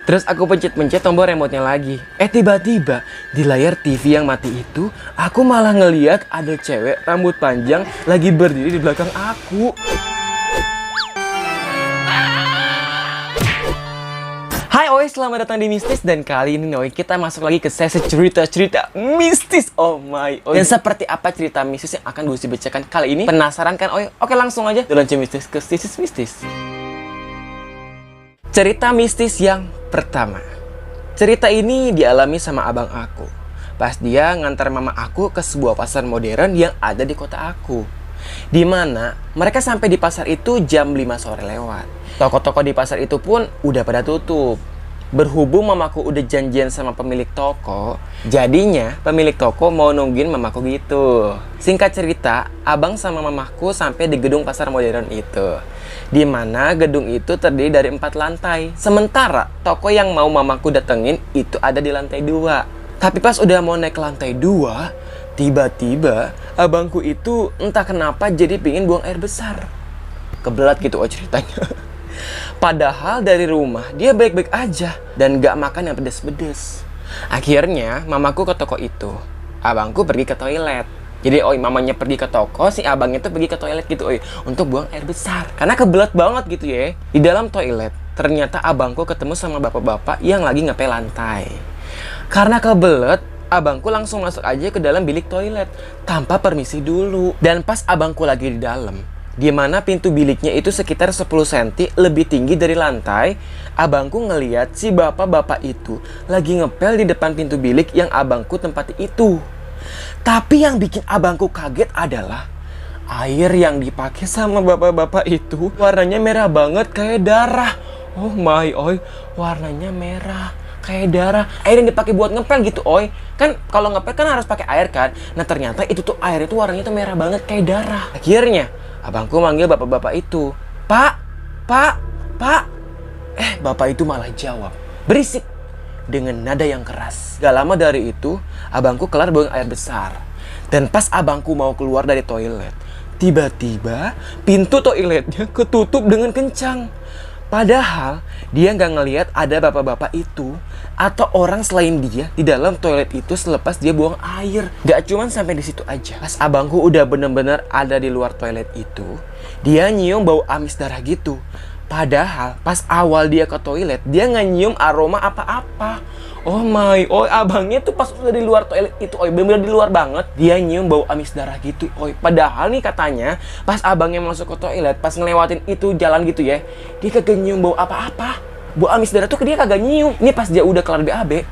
Terus aku pencet-pencet tombol remote-nya lagi. Tiba-tiba di layar TV yang mati itu, aku malah ngeliat ada cewek rambut panjang lagi berdiri di belakang aku. Hai Oi, selamat datang di Mistis. Dan kali ini Oi, kita masuk lagi ke sesi cerita-cerita mistis. Oh my Oi. Dan seperti apa cerita mistis yang akan gue bacakan kali ini? Penasaran kan Oi? Oke, langsung aja Dolance Mistis ke sisi mistis. Cerita mistis yang pertama. Cerita ini dialami sama abang aku pas dia ngantar mama aku ke sebuah pasar modern yang ada di kota aku. Dimana mereka sampai di pasar itu jam 5 sore lewat. Toko-toko di pasar itu pun udah pada tutup. Berhubung mamaku udah janjian sama pemilik toko, jadinya pemilik toko mau nungguin mamaku gitu. Singkat cerita, abang sama mamaku sampai di gedung pasar modern itu. Dimana gedung itu terdiri dari 4 lantai. Sementara toko yang mau mamaku datengin itu ada di lantai 2. Tapi pas udah mau naik ke lantai 2, tiba-tiba abangku itu entah kenapa jadi pingin buang air besar. Kebelat gitu ceritanya. Padahal dari rumah dia baik-baik aja dan gak makan yang pedes-pedes. Akhirnya mamaku ke toko itu, abangku pergi ke toilet. Jadi mamanya pergi ke toko, si abangnya tuh pergi ke toilet gitu untuk buang air besar. Karena kebelat banget gitu ya. Di dalam toilet ternyata abangku ketemu sama bapak-bapak yang lagi ngepel lantai. Karena kebelet, abangku langsung masuk aja ke dalam bilik toilet tanpa permisi dulu. Dan pas abangku lagi di dalam, di mana pintu biliknya itu sekitar 10 cm lebih tinggi dari lantai, abangku ngeliat si bapak-bapak itu lagi ngepel di depan pintu bilik yang abangku tempati itu. Tapi yang bikin abangku kaget adalah air yang dipakai sama bapak-bapak itu warnanya merah banget kayak darah. Oh my oi, warnanya merah kayak darah. Air yang dipakai buat ngepel gitu Kan kalau ngepel kan harus pakai air kan. Nah ternyata itu tuh air itu warnanya tuh merah banget kayak darah. Akhirnya abangku manggil bapak-bapak itu, Pak. Bapak itu malah jawab, berisik, dengan nada yang keras. Gak lama dari itu, abangku kelar buang air besar. Dan pas abangku mau keluar dari toilet, tiba-tiba pintu toiletnya ketutup dengan kencang. Padahal dia nggak ngelihat ada bapak-bapak itu atau orang selain dia di dalam toilet itu selepas dia buang air. Gak cuman sampai di situ aja. Pas abangku udah bener-bener ada di luar toilet itu, dia nyium bau amis darah gitu. Padahal pas awal dia ke toilet, dia nggak nyium aroma apa-apa. Oh my, abangnya tuh pas udah di luar toilet itu, bener-bener di luar banget, dia nyium bau amis darah gitu, Padahal nih katanya, pas abangnya masuk ke toilet, pas ngelewatin itu jalan gitu ya, dia kagak nyium bau apa-apa. Bau amis darah tuh dia kagak nyium. Ini pas dia udah kelar BAB,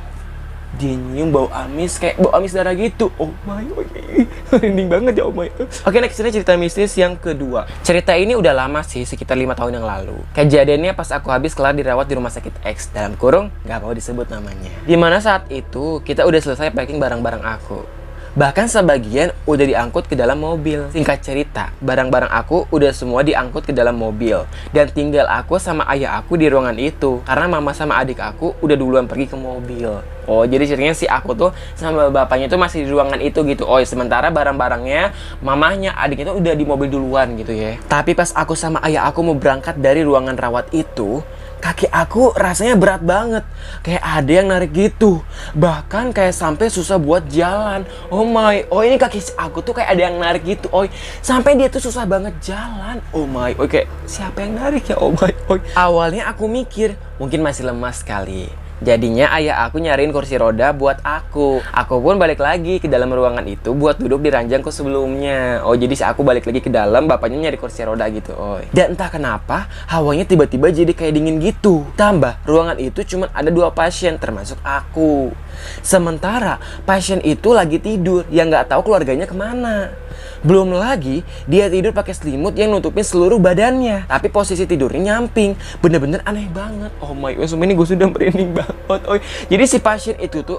dia nyium bau amis, kayak bau amis darah gitu. Oh my, merinding banget ya, oh my. Oke, next ini cerita mistis yang kedua. Cerita ini udah lama sih, sekitar 5 tahun yang lalu. Kejadiannya pas aku habis kelar dirawat di rumah sakit X, dalam kurung, gak mau disebut namanya. Dimana saat itu, kita udah selesai packing barang-barang aku. Bahkan sebagian udah diangkut ke dalam mobil. Singkat cerita, barang-barang aku udah semua diangkut ke dalam mobil. Dan tinggal aku sama ayah aku di ruangan itu. Karena mama sama adik aku udah duluan pergi ke mobil. Jadi ceritanya si aku tuh sama bapaknya tuh masih di ruangan itu gitu. Sementara barang-barangnya, mamahnya, adiknya tuh udah di mobil duluan gitu ya. Tapi pas aku sama ayah aku mau berangkat dari ruangan rawat itu, kaki aku rasanya berat banget. Kayak ada yang narik gitu. Bahkan kayak sampai susah buat jalan. Oh my, ini kaki aku tuh kayak ada yang narik gitu, Sampai dia tuh susah banget jalan. Oh my, kayak siapa yang narik ya, oh my, Awalnya aku mikir, mungkin masih lemas kali. Jadinya ayah aku nyariin kursi roda buat aku. Aku pun balik lagi ke dalam ruangan itu buat duduk di ranjangku sebelumnya. Jadi si aku balik lagi ke dalam, bapaknya nyari kursi roda gitu. Dan entah kenapa, hawanya tiba-tiba jadi kayak dingin gitu. Tambah, ruangan itu cuma ada 2 pasien, termasuk aku. Sementara pasien itu lagi tidur, yang nggak tahu keluarganya kemana. Belum lagi dia tidur pakai selimut yang nutupin seluruh badannya, tapi posisi tidurnya nyamping. Bener-bener aneh banget. Oh my god, ini gue sudah merinding banget. Jadi si pasien itu tuh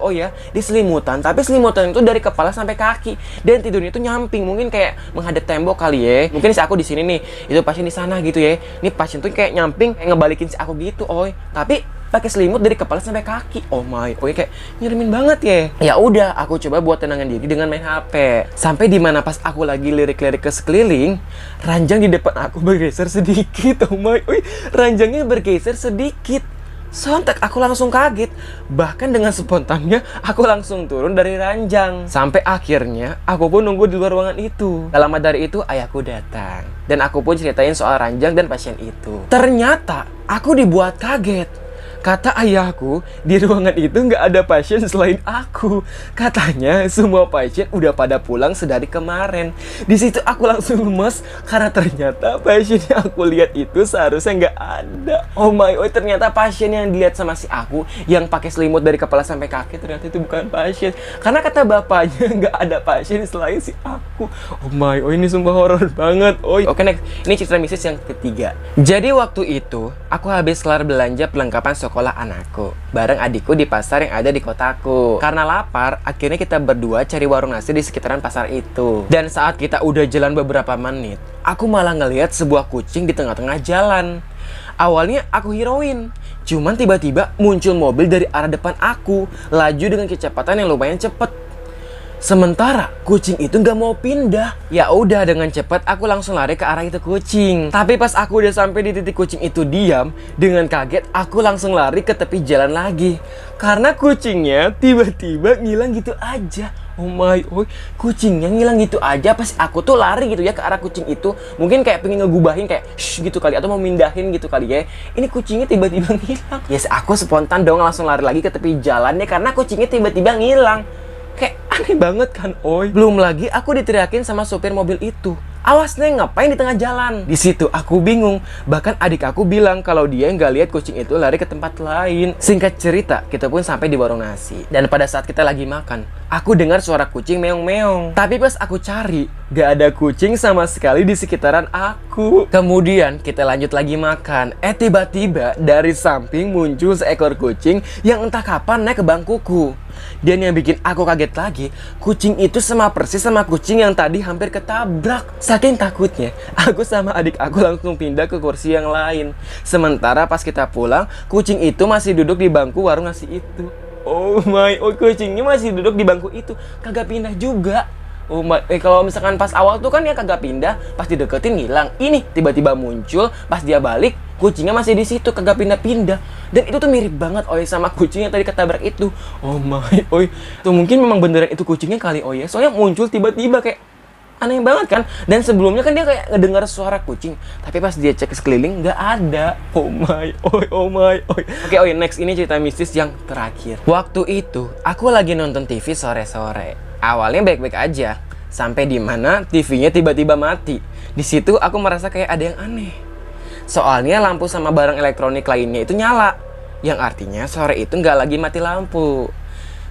diselimutan, tapi selimutan itu dari kepala sampai kaki, dan tidurnya itu nyamping, mungkin kayak menghadap tembok kali ya. Mungkin si aku di sini nih, itu pasien di sana gitu ya. Ini pasien tuh kayak nyamping, kayak ngebalikin si aku gitu, tapi pakai selimut dari kepala sampai kaki. Oh my, kayak nyerimin banget ya. Ya udah, aku coba buat tenangin diri dengan main HP. Sampai di mana pas aku lagi lirik-lirik ke sekeliling, ranjang di depan aku bergeser sedikit. Oh my, ranjangnya bergeser sedikit. Sontak aku langsung kaget. Bahkan dengan spontannya aku langsung turun dari ranjang. Sampai akhirnya aku pun nunggu di luar ruangan itu. Gak lama dari itu ayahku datang. Dan aku pun ceritain soal ranjang dan pasien itu. Ternyata aku dibuat kaget. Kata ayahku, di ruangan itu nggak ada pasien selain aku. Katanya semua pasien udah pada pulang sedari kemarin. Di situ aku langsung lemes karena ternyata pasien yang aku lihat itu seharusnya nggak ada. Oh my god, ternyata pasien yang dilihat sama si aku yang pakai selimut dari kepala sampai kaki ternyata itu bukan pasien. Karena kata bapaknya nggak ada pasien selain si aku. Oh my god, ini sumpah horor banget. Oke, next. Ini cerita mistis yang ketiga. Jadi waktu itu aku habis kelar belanja perlengkapan sekolah anakku bareng adikku di pasar yang ada di kotaku. Karena lapar, akhirnya kita berdua cari warung nasi di sekitaran pasar itu. Dan saat kita udah jalan beberapa menit, aku malah ngelihat sebuah kucing di tengah-tengah jalan. Awalnya aku hirauin, cuman tiba-tiba muncul mobil dari arah depan aku, laju dengan kecepatan yang lumayan cepet. Sementara kucing itu nggak mau pindah. Ya udah, dengan cepat aku langsung lari ke arah itu kucing. Tapi pas aku udah sampai di titik kucing itu diam, dengan kaget aku langsung lari ke tepi jalan lagi. Karena kucingnya tiba-tiba ngilang gitu aja. Oh my god, kucingnya ngilang gitu aja pas aku tuh lari gitu ya ke arah kucing itu. Mungkin kayak pengen ngegubahin kayak shh gitu kali, atau mau mindahin gitu kali ya. Ini kucingnya tiba-tiba ngilang. Yes, aku spontan dong langsung lari lagi ke tepi jalan ya karena kucingnya tiba-tiba ngilang. Kayak aneh banget kan, oi. Belum lagi aku diteriakin sama sopir mobil itu. Awas Neng, ngapain di tengah jalan? Di situ aku bingung. Bahkan adik aku bilang kalau dia nggak lihat kucing itu lari ke tempat lain. Singkat cerita, kita pun sampai di warung nasi. Dan pada saat kita lagi makan, aku dengar suara kucing meong-meong. Tapi pas aku cari, gak ada kucing sama sekali di sekitaran aku. Kemudian kita lanjut lagi makan. Tiba-tiba dari samping muncul seekor kucing yang entah kapan naik ke bangkuku. Dan yang bikin aku kaget lagi, kucing itu sama persis sama kucing yang tadi hampir ketabrak. Saking takutnya, aku sama adik aku langsung pindah ke kursi yang lain. Sementara pas kita pulang, kucing itu masih duduk di bangku warung nasi itu. Oh my, kucingnya masih duduk di bangku itu, kagak pindah juga. Oh my, kalau misalkan pas awal tuh kan ya kagak pindah, pas dideketin hilang. Ini tiba-tiba muncul, pas dia balik, kucingnya masih di situ, kagak pindah-pindah. Dan itu tuh mirip banget sama kucing yang tadi ketabrak itu. Oh my, tuh mungkin memang beneran itu kucingnya kali ya. Soalnya muncul tiba-tiba kayak aneh banget kan. Dan sebelumnya kan dia kayak ngedengar suara kucing, tapi pas dia cek sekeliling nggak ada. Oh my. Oke, next, ini cerita mistis yang terakhir. Waktu itu aku lagi nonton TV sore-sore. Awalnya baik-baik aja, sampai di mana TV-nya tiba-tiba mati. Di situ aku merasa kayak ada yang aneh. Soalnya lampu sama barang elektronik lainnya itu nyala, yang artinya sore itu nggak lagi mati lampu.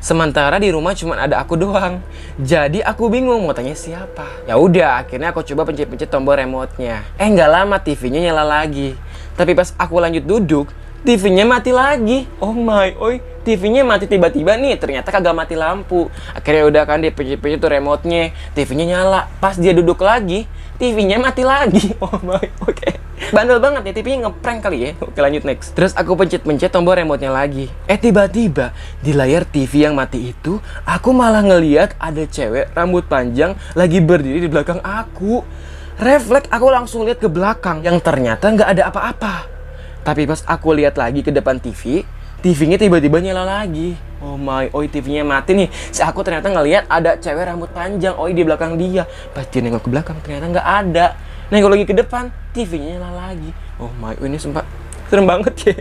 Sementara di rumah cuma ada aku doang. Jadi aku bingung mau tanya siapa. Ya udah, akhirnya aku coba pencet-pencet tombol remote-nya. Nggak lama TV-nya nyala lagi. Tapi pas aku lanjut duduk, TV-nya mati lagi. Oh my, TV-nya mati tiba-tiba nih, ternyata kagak mati lampu. Akhirnya udah kan dia pencet-pencet tuh remote-nya, TV-nya nyala. Pas dia duduk lagi, TV-nya mati lagi. Oh my, bandel banget ya, TV-nya ngeprank kali ya. Oke, lanjut next. Terus aku pencet-pencet tombol remote-nya lagi. Tiba-tiba di layar TV yang mati itu, aku malah ngeliat ada cewek rambut panjang lagi berdiri di belakang aku. Refleks aku langsung lihat ke belakang, yang ternyata nggak ada apa-apa. Tapi pas aku lihat lagi ke depan TV-nya tiba-tiba nyala lagi. Oh my, TV-nya mati nih. Aku ternyata ngelihat ada cewek rambut panjang, di belakang dia. Pas dia nengok ke belakang, ternyata nggak ada. Nengok lagi ke depan, TV-nya nyala lagi. Oh my, ini sumpah serem banget ya.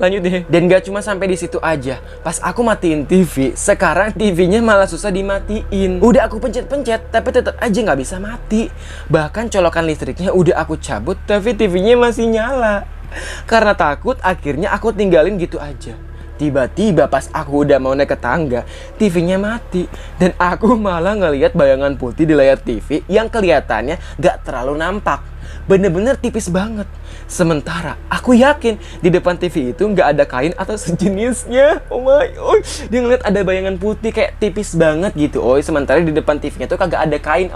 Lanjut deh. Dan gak cuma sampai di situ aja. Pas aku matiin TV, sekarang TV-nya malah susah dimatiin. Udah aku pencet-pencet, tapi tetap aja nggak bisa mati. Bahkan colokan listriknya udah aku cabut, tapi TV-nya masih nyala. Karena takut, akhirnya aku tinggalin gitu aja. Tiba-tiba pas aku udah mau naik ke tangga, TV-nya mati. Dan aku malah ngelihat bayangan putih di layar TV yang kelihatannya gak terlalu nampak. Bener-bener tipis banget. Sementara aku yakin di depan TV itu nggak ada kain atau sejenisnya. Oh my, dia ngeliat ada bayangan putih kayak tipis banget gitu. Sementara di depan TV-nya tuh kagak ada kain,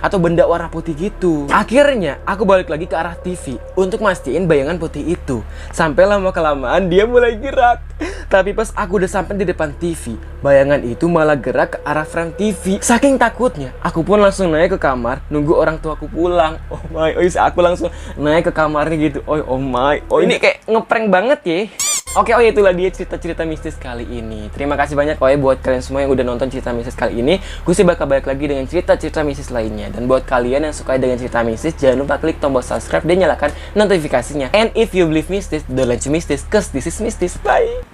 atau benda warna putih gitu. Akhirnya aku balik lagi ke arah TV untuk mastiin bayangan putih itu. Sampai lama-kelamaan dia mulai gerak. Tapi pas aku udah sampai di depan TV, bayangan itu malah gerak ke arah frame TV. Saking takutnya, aku pun langsung naik ke kamar nunggu orang tuaku pulang. Oh my, aku langsung naik ke kamarnya gitu. Oh my, ini kayak ngeprank banget ya. Oke, oh itulah dia cerita-cerita mistis kali ini. Terima kasih banyak buat kalian semua yang udah nonton cerita mistis kali ini. Gue sih bakal balik lagi dengan cerita-cerita mistis lainnya. Dan buat kalian yang suka dengan cerita mistis, jangan lupa klik tombol subscribe dan nyalakan notifikasinya. And if you believe mistis, don't let you mistis, cause this is mistis. Bye!